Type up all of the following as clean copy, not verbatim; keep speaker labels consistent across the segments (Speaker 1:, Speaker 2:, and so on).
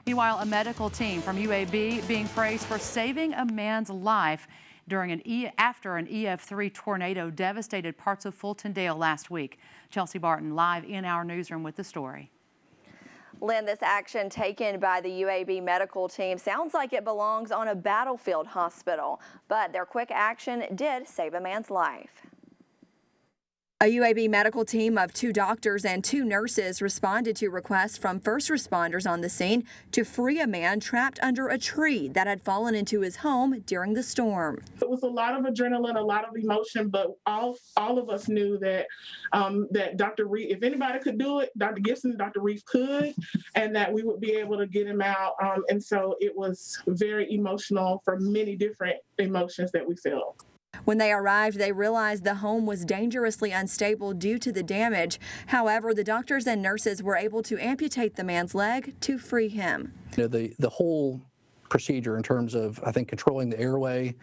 Speaker 1: Meanwhile, a medical team from UAB being praised for saving a man's life after an EF3 tornado devastated parts of Fultondale last week. Chelsea Barton live in our newsroom with the story.
Speaker 2: Lynn, this action taken by the UAB medical team sounds like it belongs on a battlefield hospital, but their quick action did save a man's life. A UAB medical team of 2 doctors and 2 nurses responded to requests from first responders on the scene to free a man trapped under a tree that had fallen into his home during the storm.
Speaker 3: It was a lot of adrenaline, a lot of emotion, but all of us knew that that Dr. Reif, if anybody could do it, Dr. Gibson and Dr. Reif could, and that we would be able to get him out. And so it was very emotional for many different emotions that we felt.
Speaker 2: When they arrived, they realized the home was dangerously unstable due to the damage. However, the doctors and nurses were able to amputate the man's leg to free him.
Speaker 4: You know, the whole procedure in terms of, I think, controlling the airway,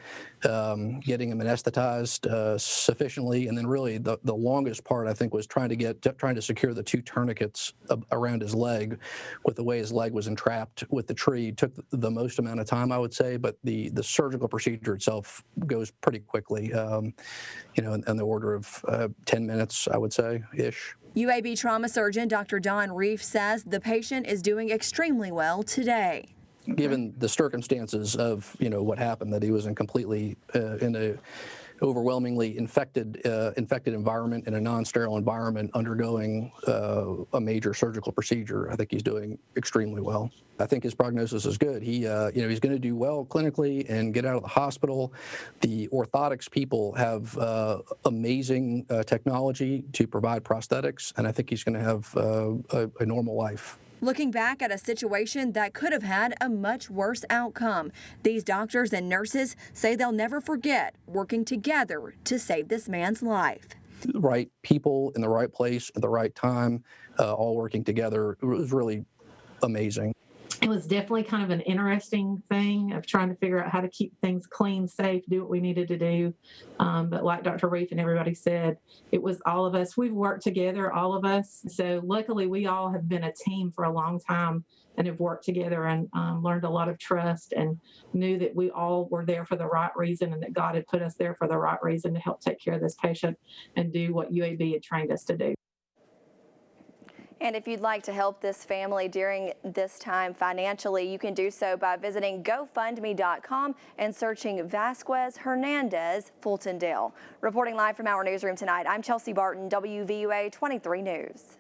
Speaker 4: getting him anesthetized sufficiently, and then really the longest part, I think, was trying to secure the 2 tourniquets around his leg. With the way his leg was entrapped with the tree, took the most amount of time, I would say, but the surgical procedure itself goes pretty quickly, you know, in the order of 10 minutes, I would say, ish.
Speaker 2: UAB trauma surgeon Dr. Don Reif says the patient is doing extremely well today.
Speaker 4: Given the circumstances of, you know, what happened, that he was in completely in a overwhelmingly infected environment, in a non-sterile environment, undergoing a major surgical procedure, I think he's doing extremely well. I think his prognosis is good. He, you know, he's going to do well clinically and get out of the hospital. The orthotics people have amazing technology to provide prosthetics, and I think he's going to have a normal life.
Speaker 2: Looking back at a situation that could have had a much worse outcome, these doctors and nurses say they'll never forget working together to save this man's life.
Speaker 4: The right people in the right place at the right time, all working together. It was really amazing.
Speaker 5: It was definitely kind of an interesting thing of trying to figure out how to keep things clean, safe, do what we needed to do. But like Dr. Reif and everybody said, it was all of us. We've worked together, all of us. So luckily, we all have been a team for a long time and have worked together and learned a lot of trust and knew that we all were there for the right reason and that God had put us there for the right reason to help take care of this patient and do what UAB had trained us to do.
Speaker 2: And if you'd like to help this family during this time financially, you can do so by visiting GoFundMe.com and searching Vasquez Hernandez Fultondale. Reporting live from our newsroom tonight, I'm Chelsea Barton, WVUA 23 News.